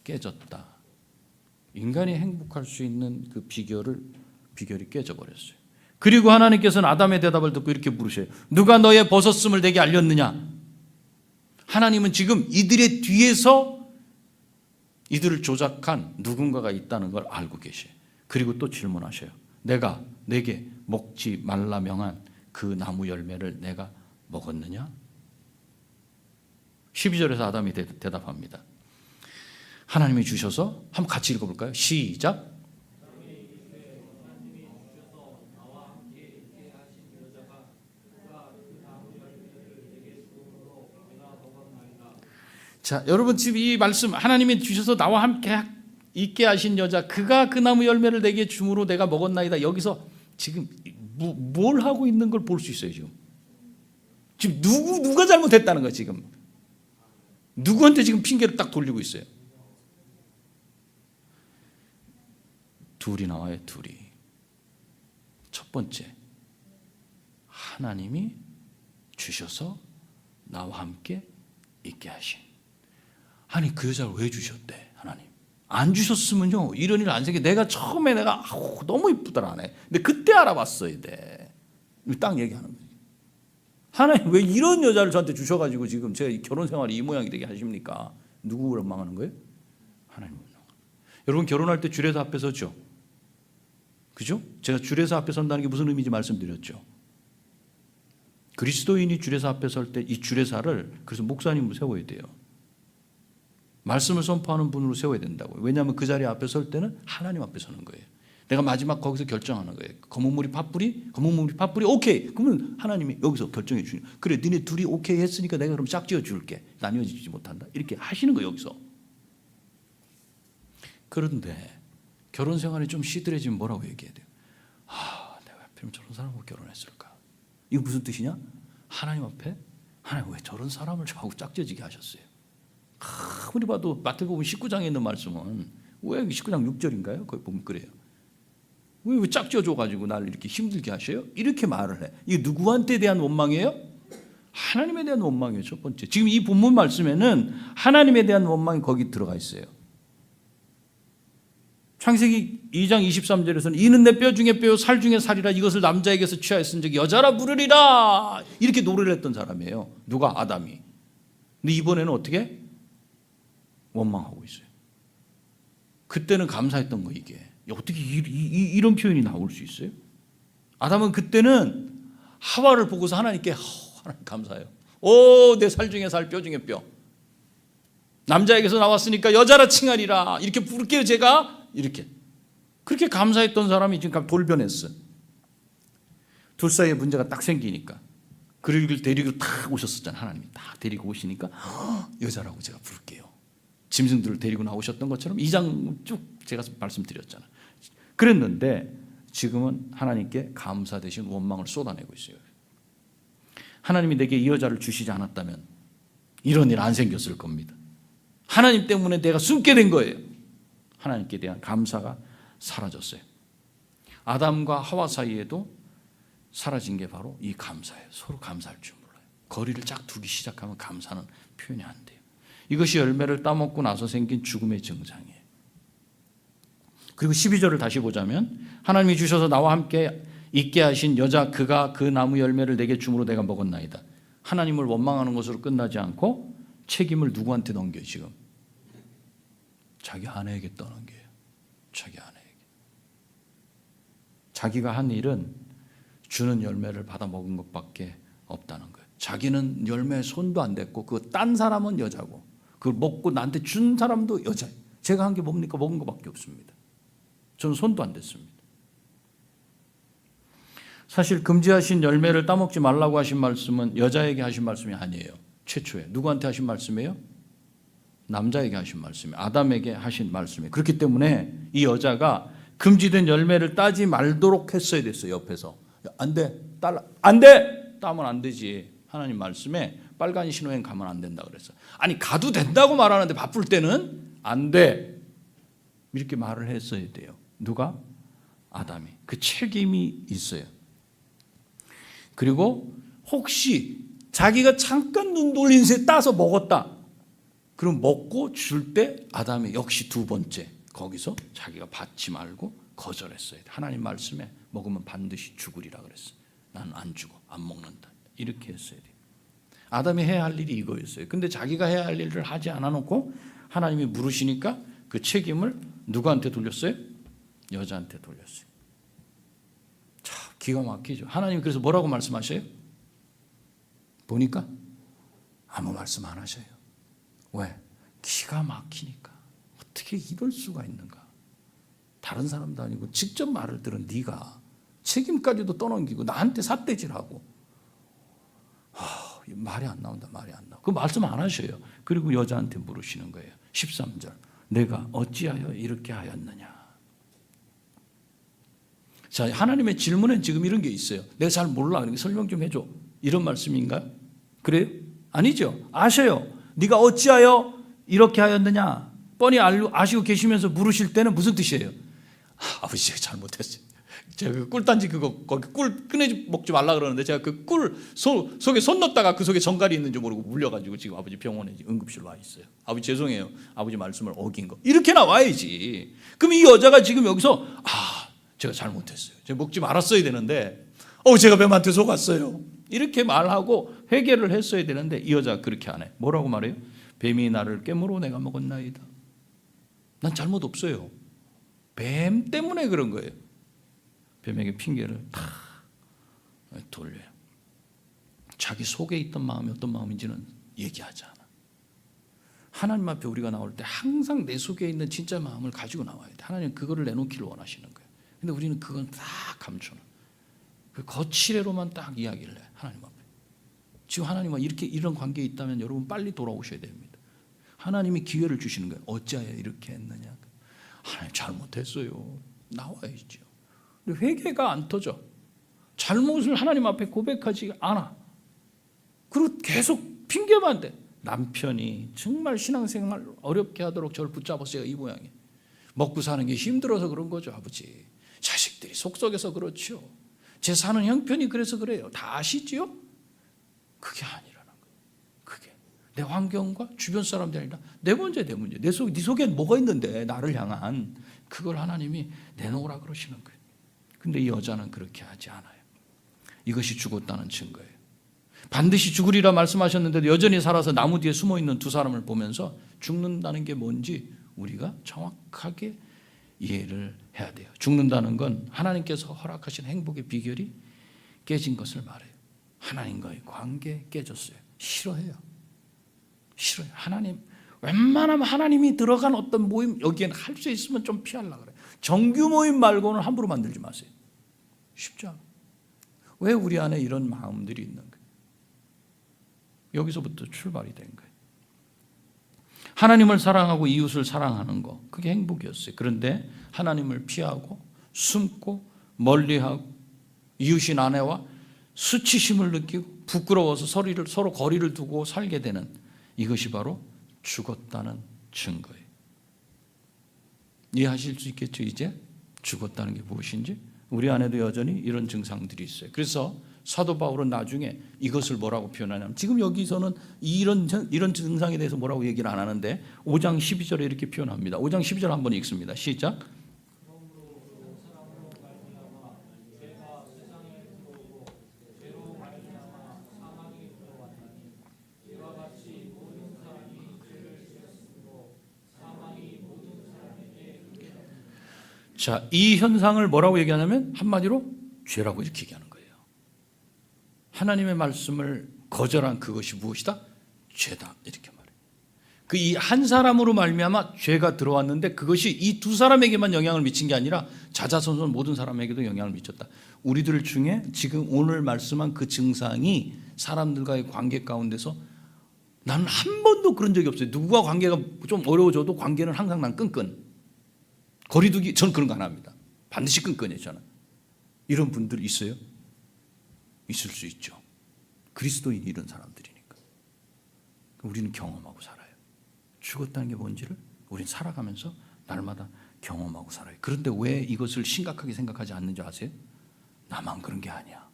깨졌다. 인간이 행복할 수 있는 그 비결이 깨져버렸어요. 그리고 하나님께서는 아담의 대답을 듣고 이렇게 물으셔요. 누가 너의 벗었음을 내게 알렸느냐? 하나님은 지금 이들의 뒤에서 이들을 조작한 누군가가 있다는 걸 알고 계셔요. 그리고 또 질문하셔요. 내가 내게 먹지 말라 명한 그 나무 열매를 내가 먹었느냐? 12절에서 아담이 대답합니다. 하나님이 주셔서 한번 같이 읽어볼까요? 시작. 자, 여러분 지금 이 말씀, 하나님이 주셔서 나와 함께 있게 하신 여자, 그가 그 나무 열매를 내게 주므로 내가 먹었나이다. 여기서 지금 뭘 하고 있는 걸 볼 수 있어요. 지금 누가 잘못했다는 거야. 지금 누구한테 지금 핑계를 딱 돌리고 있어요. 둘이 나와요. 둘이. 첫 번째, 하나님이 주셔서 나와 함께 있게 하신. 아니, 그 여자를 왜 주셨대? 하나님 안 주셨으면요 이런 일 안 생겨. 내가 처음에 너무 이쁘더라 하네. 근데 그때 알아봤어야 돼. 딱 얘기하는 거지. 하나님 왜 이런 여자를 저한테 주셔가지고 지금 제가 결혼 생활이 이 모양이 되게 하십니까? 누구를 원망하는 거예요? 하나님. 여러분 결혼할 때 주례사 앞에 서죠. 그죠? 제가 주례사 앞에 선다는 게 무슨 의미인지 말씀드렸죠. 그리스도인이 주례사 앞에 설 때 이 주례사를 그래서 목사님으로 세워야 돼요. 말씀을 선포하는 분으로 세워야 된다고요. 왜냐하면 그 자리 앞에 설 때는 하나님 앞에 서는 거예요. 내가 마지막 거기서 결정하는 거예요. 검은 물이 팥불이 오케이. 그러면 하나님이 여기서 결정해 주는 거예요. 그래, 니네 둘이 오케이 했으니까 내가 그럼 짝지어 줄게. 나뉘어지지 못한다. 이렇게 하시는 거예요, 여기서. 그런데 결혼 생활이 좀 시들해지면 뭐라고 얘기해야 돼요? 내가 하필이면 저런 사람하고 결혼했을까? 이거 무슨 뜻이냐? 하나님 앞에 하나님 왜 저런 사람을 저하고 짝지어지게 하셨어요? 아무리 봐도 마태복음 19장에 있는 말씀은 왜 19장 6절인가요? 거기 보면 그래요. 왜 짝지어줘가지고 나를 이렇게 힘들게 하셔요? 이렇게 말을 해. 이게 누구한테 대한 원망이에요? 하나님에 대한 원망이에요. 첫 번째. 지금 이 본문 말씀에는 하나님에 대한 원망이 거기 들어가 있어요. 창세기 2장 23절에서는 이는 내 뼈 중에 뼈요 살 중에 살이라 이것을 남자에게서 취하였은즉 여자라 부르리라 이렇게 노래를 했던 사람이에요. 누가? 아담이. 근데 이번에는 어떻게? 원망하고 있어요. 그때는 감사했던 거 이게. 어떻게 이런 표현이 나올 수 있어요? 아담은 그때는 하와를 보고서 하나님께 하나님 감사해요. 내 살 중에 살, 뼈 중에 뼈. 남자에게서 나왔으니까 여자라 칭하리라. 이렇게 부를게요 제가. 이렇게. 그렇게 감사했던 사람이 지금 돌변했어. 둘 사이에 문제가 딱 생기니까. 그를 데리고 딱 오셨었잖아요. 하나님이 딱 데리고 오시니까 여자라고 제가 부를게요. 짐승들을 데리고 나오셨던 것처럼 2장 쭉 제가 말씀드렸잖아요. 그랬는데 지금은 하나님께 감사 대신 원망을 쏟아내고 있어요. 하나님이 내게 이 여자를 주시지 않았다면 이런 일 안 생겼을 겁니다. 하나님 때문에 내가 숨게 된 거예요. 하나님께 대한 감사가 사라졌어요. 아담과 하와 사이에도 사라진 게 바로 이 감사예요. 서로 감사할 줄 몰라요. 거리를 쫙 두기 시작하면 감사는 표현이 안 돼요. 이것이 열매를 따먹고 나서 생긴 죽음의 증상이에요. 그리고 12절을 다시 보자면 하나님이 주셔서 나와 함께 있게 하신 여자 그가 그 나무 열매를 내게 줌으로 내가 먹었나이다. 하나님을 원망하는 것으로 끝나지 않고 책임을 누구한테 넘겨요 지금? 자기 아내에게 떠넘겨요. 자기 아내에게. 자기가 한 일은 주는 열매를 받아 먹은 것밖에 없다는 거예요. 자기는 열매에 손도 안 댔고 그 딴 사람은 여자고 그걸 먹고 나한테 준 사람도 여자예요. 제가 한 게 뭡니까? 먹은 것밖에 없습니다. 저는 손도 안 댔습니다. 사실 금지하신 열매를 따먹지 말라고 하신 말씀은 여자에게 하신 말씀이 아니에요. 최초에 누구한테 하신 말씀이에요? 남자에게 하신 말씀이에요. 아담에게 하신 말씀이에요. 그렇기 때문에 이 여자가 금지된 열매를 따지 말도록 했어야 됐어요. 옆에서 안 돼, 안 돼, 따면 안 되지. 하나님 말씀에 빨간 신호행 가면 안 된다 그랬어. 아니 가도 된다고 말하는데 바쁠 때는 안 돼. 이렇게 말을 했어야 돼요. 누가? 아담이. 그 책임이 있어요. 그리고 혹시 자기가 잠깐 눈 돌린 새 따서 먹었다. 그럼 먹고 줄 때 아담이 역시 두 번째 거기서 자기가 받지 말고 거절했어야 돼. 하나님 말씀에 먹으면 반드시 죽으리라 그랬어. 나는 안 죽어. 안 먹는다. 이렇게 했어야 돼. 아담이 해야 할 일이 이거였어요. 근데 자기가 해야 할 일을 하지 않아 놓고 하나님이 물으시니까 그 책임을 누구한테 돌렸어요? 여자한테 돌렸어요. 참 기가 막히죠. 하나님이 그래서 뭐라고 말씀하셔요? 보니까 아무 말씀 안 하셔요. 왜? 기가 막히니까. 어떻게 이럴 수가 있는가? 다른 사람도 아니고 직접 말을 들은 네가 책임까지도 떠넘기고 나한테 삿대질하고 말이 안 나온다. 말이 안 나와. 그 말씀 안 하셔요. 그리고 여자한테 물으시는 거예요. 13절 내가 어찌하여 이렇게 하였느냐. 자, 하나님의 질문엔 지금 이런 게 있어요. 내가 잘 몰라. 그러니까 설명 좀 해줘. 이런 말씀인가요? 그래요? 아니죠. 아셔요. 네가 어찌하여 이렇게 하였느냐. 뻔히 아시고 계시면서 물으실 때는 무슨 뜻이에요? 아버지 제가 잘못했어요. 제가 그 꿀단지 거기 꿀 꺼내지 먹지 말라 그러는데 제가 그 꿀 속에 손 넣었다가 그 속에 정갈이 있는 줄 모르고 물려가지고 지금 아버지 병원에 응급실로 와 있어요. 아버지 죄송해요. 아버지 말씀을 어긴 거. 이렇게 나와야지. 그럼 이 여자가 지금 여기서 제가 잘못했어요. 제가 먹지 말았어야 되는데 제가 뱀한테 속았어요. 이렇게 말하고 회개를 했어야 되는데 이 여자가 그렇게 안 해. 뭐라고 말해요? 뱀이 나를 깨물어 내가 먹었나이다. 난 잘못 없어요. 뱀 때문에 그런 거예요. 뱀에게 핑계를 다 돌려요. 자기 속에 있던 마음이 어떤 마음인지는 얘기하지 않아. 하나님 앞에 우리가 나올 때 항상 내 속에 있는 진짜 마음을 가지고 나와야 돼. 하나님 그거를 내놓기를 원하시는 거예요. 근데 우리는 그건 다 감춰놔. 그 거칠애로만 딱 이야기를 해. 하나님 앞에. 지금 하나님과 이런 관계에 있다면 여러분 빨리 돌아오셔야 됩니다. 하나님이 기회를 주시는 거예요. 어찌하여 이렇게 했느냐. 하나님 잘못했어요. 나와야죠. 근데 회개가 안 터져. 잘못을 하나님 앞에 고백하지 않아. 그리고 계속 핑계만 대. 남편이 정말 신앙생활 어렵게 하도록 저를 붙잡았어요. 이 모양이. 먹고 사는 게 힘들어서 그런 거죠. 아버지. 자식들이 속썩여서 그렇죠. 제 사는 형편이 그래서 그래요. 다 아시지요? 그게 아니라는 거예요. 그게. 내 환경과 주변 사람들이 아니라 내 문제, 내 문제. 네 속엔 뭐가 있는데 나를 향한 그걸 하나님이 내놓으라 그러시는 거예요. 근데 이 여자는 그렇게 하지 않아요. 이것이 죽었다는 증거예요. 반드시 죽으리라 말씀하셨는데도 여전히 살아서 나무 뒤에 숨어있는 두 사람을 보면서 죽는다는 게 뭔지 우리가 정확하게 이해를 해야 돼요. 죽는다는 건 하나님께서 허락하신 행복의 비결이 깨진 것을 말해요. 하나님과의 관계 깨졌어요. 싫어해요. 싫어요. 하나님, 웬만하면 하나님이 들어간 어떤 모임 여기에는 할 수 있으면 좀 피하려고 그래요. 정규 모임 말고는 함부로 만들지 마세요. 쉽지 않아. 왜 우리 안에 이런 마음들이 있는 거예요? 여기서부터 출발이 된 거예요. 하나님을 사랑하고 이웃을 사랑하는 거, 그게 행복이었어요. 그런데 하나님을 피하고 숨고 멀리하고 이웃인 아내와 수치심을 느끼고 부끄러워서 서로 거리를 두고 살게 되는 이것이 바로 죽었다는 증거예요. 이해하실 수 있겠죠? 이제 죽었다는 게 무엇인지. 우리 안에도 여전히 이런 증상들이 있어요. 그래서 사도 바울은 나중에 이것을 뭐라고 표현하냐면, 지금 여기서는 이런 증상에 대해서 뭐라고 얘기를 안 하는데 5장 12절에 이렇게 표현합니다. 5장 12절 한번 읽습니다. 시작. 자, 이 현상을 뭐라고 얘기하냐면 한마디로 죄라고 이렇게 얘기하는 거예요. 하나님의 말씀을 거절한 그것이 무엇이다? 죄다, 이렇게 말해요. 그 이 한 사람으로 말미암아 죄가 들어왔는데 그것이 이 두 사람에게만 영향을 미친 게 아니라 자자손손 모든 사람에게도 영향을 미쳤다. 우리들 중에 지금 오늘 말씀한 그 증상이 사람들과의 관계 가운데서 나는 한 번도 그런 적이 없어요. 누구와 관계가 좀 어려워져도 관계는 항상 난 끈끈. 거리두기, 전 그런 거 안 합니다. 반드시 끈끈해요, 저는. 이런 분들 있어요? 있을 수 있죠. 그리스도인이 이런 사람들이니까. 우리는 경험하고 살아요. 죽었다는 게 뭔지를 우리는 살아가면서 날마다 경험하고 살아요. 그런데 왜 이것을 심각하게 생각하지 않는지 아세요? 나만 그런 게 아니야.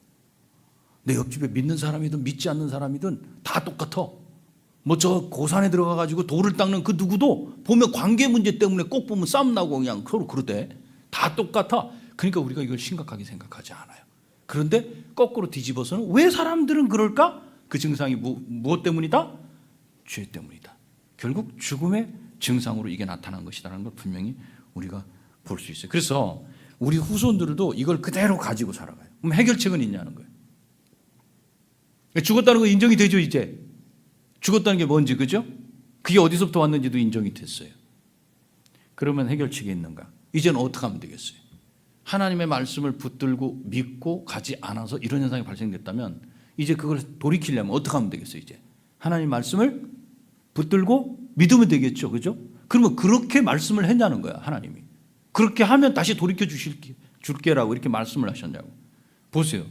내 옆집에 믿는 사람이든 믿지 않는 사람이든 다 똑같아. 뭐 저 고산에 들어가가지고 돌을 닦는 그 누구도 보면 관계 문제 때문에 꼭 보면 싸움 나고 그냥 서로 그러대. 다 똑같아. 그러니까 우리가 이걸 심각하게 생각하지 않아요. 그런데 거꾸로 뒤집어서는 왜 사람들은 그럴까? 그 증상이 무엇 때문이다? 죄 때문이다. 결국 죽음의 증상으로 이게 나타난 것이라는 걸 분명히 우리가 볼 수 있어요. 그래서 우리 후손들도 이걸 그대로 가지고 살아가요. 그럼 해결책은 있냐는 거예요. 죽었다는 거 인정이 되죠, 이제. 죽었다는 게 뭔지, 그죠? 그게 어디서부터 왔는지도 인정이 됐어요. 그러면 해결책이 있는가? 이제는 어떻게 하면 되겠어요? 하나님의 말씀을 붙들고 믿고 가지 않아서 이런 현상이 발생됐다면 이제 그걸 돌이키려면 어떻게 하면 되겠어요? 이제 하나님 말씀을 붙들고 믿으면 되겠죠, 그죠? 그러면 그렇게 말씀을 했냐는 거야, 하나님이. 그렇게 하면 다시 돌이켜 줄게라고 이렇게 말씀을 하셨냐고. 보세요.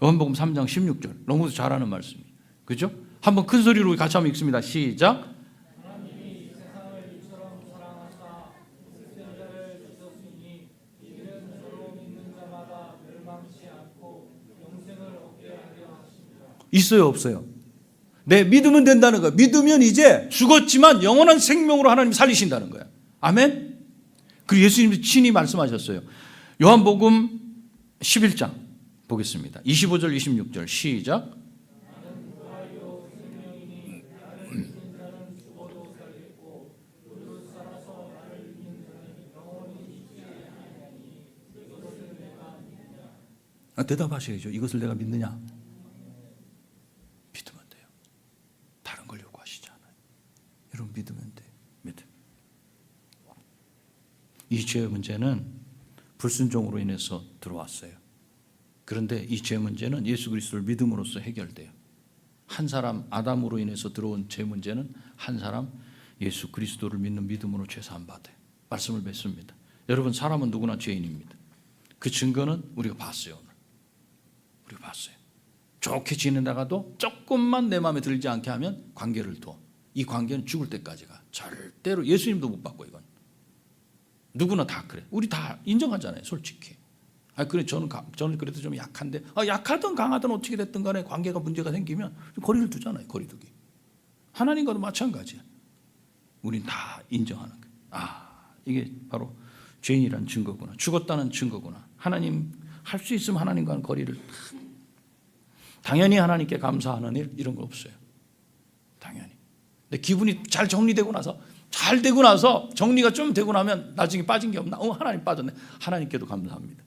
요한복음 3장 16절. 너무 잘 아는 말씀이에요. 그죠? 한번 큰 소리로 같이 한번 읽습니다. 시작. 하나님이 세상을 이처럼 사랑하사 독생자를 주셨으니 이는 저로 믿는 자마다 멸망치 않고 영생을 얻게 하려 하십니다. 있어요, 없어요? 네, 믿으면 된다는 거예요. 믿으면 이제 죽었지만 영원한 생명으로 하나님 살리신다는 거예요. 아멘. 그리고 예수님이 친히 말씀하셨어요. 요한복음 11장 보겠습니다. 25절 26절 시작. 대답하셔야죠. 이것을 내가 믿느냐? 믿으면 돼요. 다른 걸 요구하시지 않아요. 여러분 믿으면 돼요. 이 죄의 문제는 불순종으로 인해서 들어왔어요. 그런데 이 죄 문제는 예수 그리스도를 믿음으로써 해결돼요. 한 사람 아담으로 인해서 들어온 죄 문제는 한 사람 예수 그리스도를 믿는 믿음으로 죄 사함 받아요. 말씀을 맺습니다. 여러분 사람은 누구나 죄인입니다. 그 증거는 우리가 봤어요. 오늘 우리가 봤어요. 좋게 지내다가도 조금만 내 마음에 들지 않게 하면 관계를 둬. 이 관계는 죽을 때까지 가. 절대로 예수님도 못 받고 이건. 누구나 다 그래. 우리 다 인정하잖아요, 솔직히. 그래 저는 그래도 좀 약한데 약하든 강하든 어떻게 됐든 간에 관계가 문제가 생기면 거리를 두잖아요. 거리두기. 하나님과도 마찬가지야. 우린 다 인정하는 거예요. 이게 바로 죄인이란 증거구나. 죽었다는 증거구나. 하나님 할 수 있으면 하나님과는 거리를 당연히 하나님께 감사하는 일 이런 거 없어요. 당연히. 근데 기분이 잘 정리되고 나서 잘 되고 나서 정리가 좀 되고 나면 나중에 빠진 게 없나? 하나님 빠졌네. 하나님께도 감사합니다.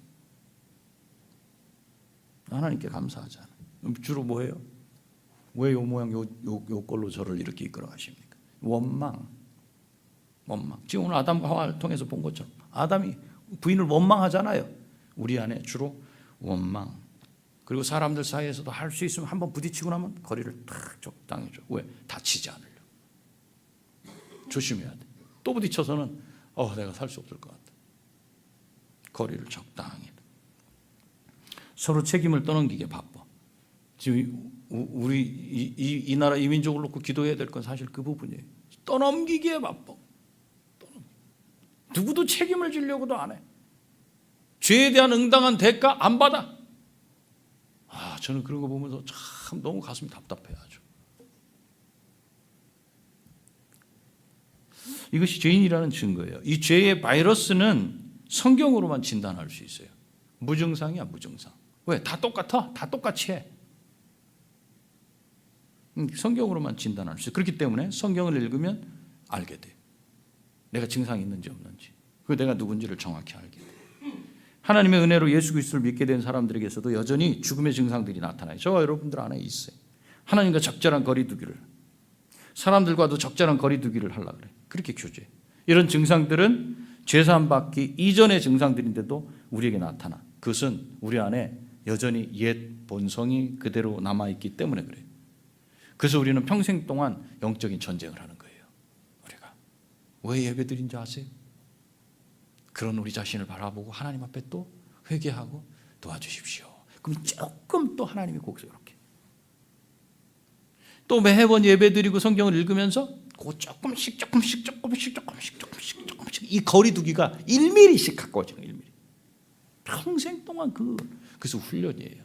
하나님께 감사하잖아요. 주로 뭐예요? 왜 요 모양 요 꼴로 저를 이렇게 이끌어 가십니까? 원망. 지금 오늘 아담과 하와를 통해서 본 것처럼 아담이 부인을 원망하잖아요. 우리 안에 주로 원망. 그리고 사람들 사이에서도 할 수 있으면 한번 부딪히고 나면 거리를 탁 적당히 줘. 왜? 다치지 않으려고. 조심해야 돼. 또 부딪혀서는 내가 살 수 없을 것 같아. 거리를 적당히. 서로 책임을 떠넘기게 바빠. 지금 우리 이 나라 이민족을 놓고 기도해야 될 건 사실 그 부분이에요. 떠넘기기에 바빠. 누구도 책임을 지려고도 안 해. 죄에 대한 응당한 대가 안 받아. 저는 그런 거 보면서 참 너무 가슴이 답답해요. 아주. 이것이 죄인이라는 증거예요. 이 죄의 바이러스는 성경으로만 진단할 수 있어요. 무증상이야, 무증상. 왜? 다 똑같아. 다 똑같이 해. 성경으로만 진단할 수 있어요. 그렇기 때문에 성경을 읽으면 알게 돼요. 내가 증상이 있는지 없는지. 그리고 내가 누군지를 정확히 알게 돼요. 하나님의 은혜로 예수 그리스도를 믿게 된 사람들에게서도 여전히 죽음의 증상들이 나타나요. 저와 여러분들 안에 있어요. 하나님과 적절한 거리 두기를, 사람들과도 적절한 거리 두기를 하려고 그래요. 그렇게 교제해요. 이런 증상들은 죄사함 받기 이전의 증상들인데도 우리에게 나타나. 그것은 우리 안에 여전히 옛 본성이 그대로 남아있기 때문에 그래요. 그래서 우리는 평생 동안 영적인 전쟁을 하는 거예요. 우리가 왜 예배드린지 아세요? 그런 우리 자신을 바라보고 하나님 앞에 또 회개하고 도와주십시오. 그럼 조금 또 하나님이 거기서 이렇게 또 매번 예배드리고 성경을 읽으면서 그 조금씩 이 거리두기가 1mm씩 가까워지는 1mm. 평생 동안 그래서 훈련이에요.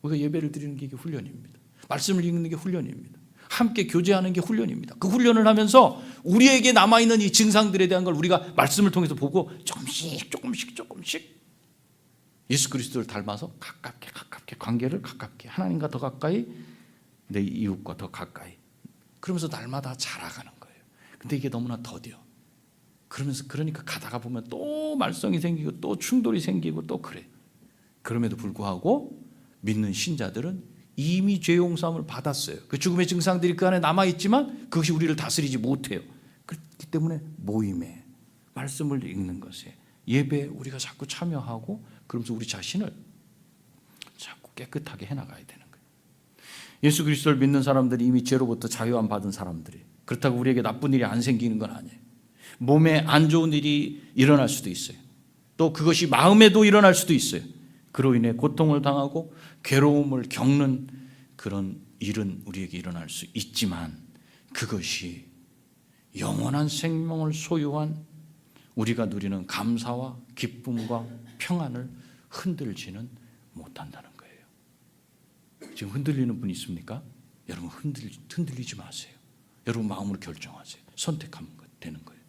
우리가 예배를 드리는 게 이게 훈련입니다. 말씀을 읽는 게 훈련입니다. 함께 교제하는 게 훈련입니다. 그 훈련을 하면서 우리에게 남아있는 이 증상들에 대한 걸 우리가 말씀을 통해서 보고 조금씩 예수 그리스도를 닮아서 가깝게 관계를 가깝게 하나님과 더 가까이 내 이웃과 더 가까이 그러면서 날마다 자라가는 거예요. 근데 이게 너무나 더뎌. 그러니까 가다가 보면 또 말썽이 생기고 또 충돌이 생기고 또 그래. 그럼에도 불구하고 믿는 신자들은 이미 죄 용서함을 받았어요. 그 죽음의 증상들이 그 안에 남아있지만 그것이 우리를 다스리지 못해요. 그렇기 때문에 모임에 말씀을 읽는 것에 예배에 우리가 자꾸 참여하고 그러면서 우리 자신을 자꾸 깨끗하게 해나가야 되는 거예요. 예수 그리스도를 믿는 사람들이 이미 죄로부터 자유함 받은 사람들이 그렇다고 우리에게 나쁜 일이 안 생기는 건 아니에요. 몸에 안 좋은 일이 일어날 수도 있어요. 또 그것이 마음에도 일어날 수도 있어요. 그로 인해 고통을 당하고 괴로움을 겪는 그런 일은 우리에게 일어날 수 있지만 그것이 영원한 생명을 소유한 우리가 누리는 감사와 기쁨과 평안을 흔들지는 못한다는 거예요. 지금 흔들리는 분 있습니까? 여러분 흔들리지 마세요. 여러분 마음으로 결정하세요. 선택하면 되는 거예요.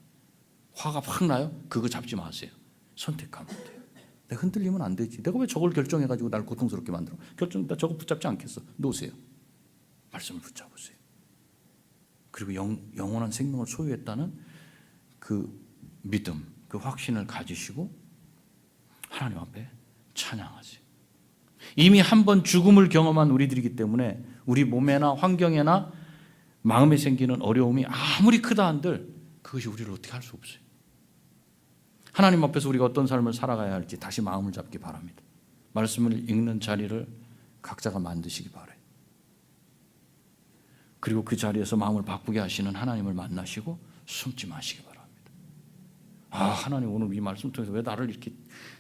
화가 확 나요? 그거 잡지 마세요. 선택하면 돼요. 내가 흔들리면 안 되지. 내가 왜 저걸 결정해가지고 날 고통스럽게 만들어? 나 저거 붙잡지 않겠어. 놓으세요. 말씀을 붙잡으세요. 그리고 영원한 생명을 소유했다는 그 믿음, 그 확신을 가지시고 하나님 앞에 찬양하세요. 이미 한 번 죽음을 경험한 우리들이기 때문에 우리 몸에나 환경에나 마음에 생기는 어려움이 아무리 크다 한들 그것이 우리를 어떻게 할 수 없어요. 하나님 앞에서 우리가 어떤 삶을 살아가야 할지 다시 마음을 잡기 바랍니다. 말씀을 읽는 자리를 각자가 만드시기 바라요. 그리고 그 자리에서 마음을 바꾸게 하시는 하나님을 만나시고 숨지 마시기 바랍니다. 하나님 오늘 이 말씀 통해서 왜 나를 이렇게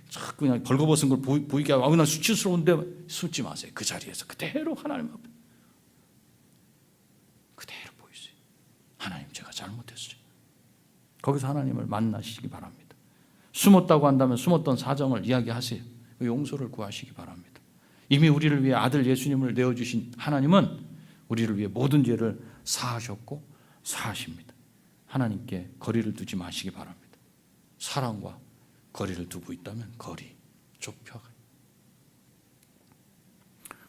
자꾸 그냥 벌거벗은 걸 보이게 하고 난 수치스러운데 숨지 마세요. 그 자리에서 그대로 하나님 앞에 그대로 보이세요. 하나님 제가 잘못했어요. 거기서 하나님을 만나시기 바랍니다. 숨었다고 한다면 숨었던 사정을 이야기하세요. 용서를 구하시기 바랍니다. 이미 우리를 위해 아들 예수님을 내어주신 하나님은 우리를 위해 모든 죄를 사하셨고 사하십니다. 하나님께 거리를 두지 마시기 바랍니다. 사랑과 거리를 두고 있다면 거리 좁혀가요.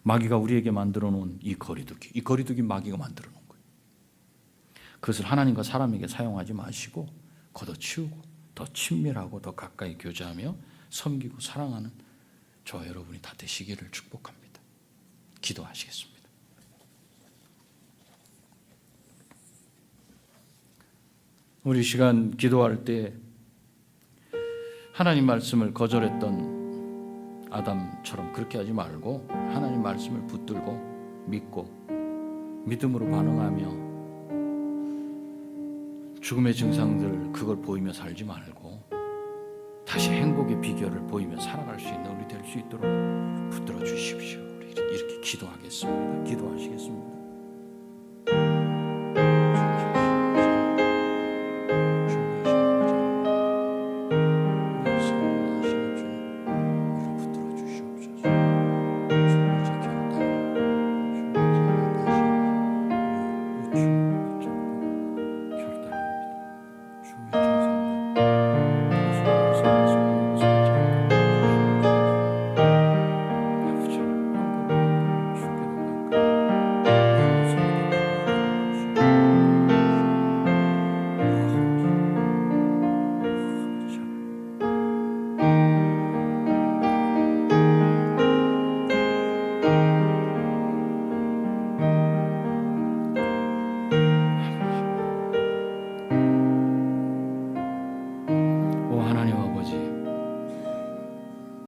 마귀가 우리에게 만들어 놓은 이 거리두기 마귀가 만들어 놓은 거예요. 그것을 하나님과 사람에게 사용하지 마시고 걷어치우고 더 친밀하고 더 가까이 교제하며 섬기고 사랑하는 저와 여러분이 다 되시기를 축복합니다. 기도하시겠습니다. 우리 시간 기도할 때 하나님 말씀을 거절했던 아담처럼 그렇게 하지 말고 하나님 말씀을 붙들고 믿고 믿음으로 반응하며 죽음의 증상들 그걸 보이며 살지 말고 다시 행복의 비결을 보이며 살아갈 수 있는 우리 될 수 있도록 붙들어 주십시오. 우리 이렇게 기도하겠습니다. 기도하시겠습니다.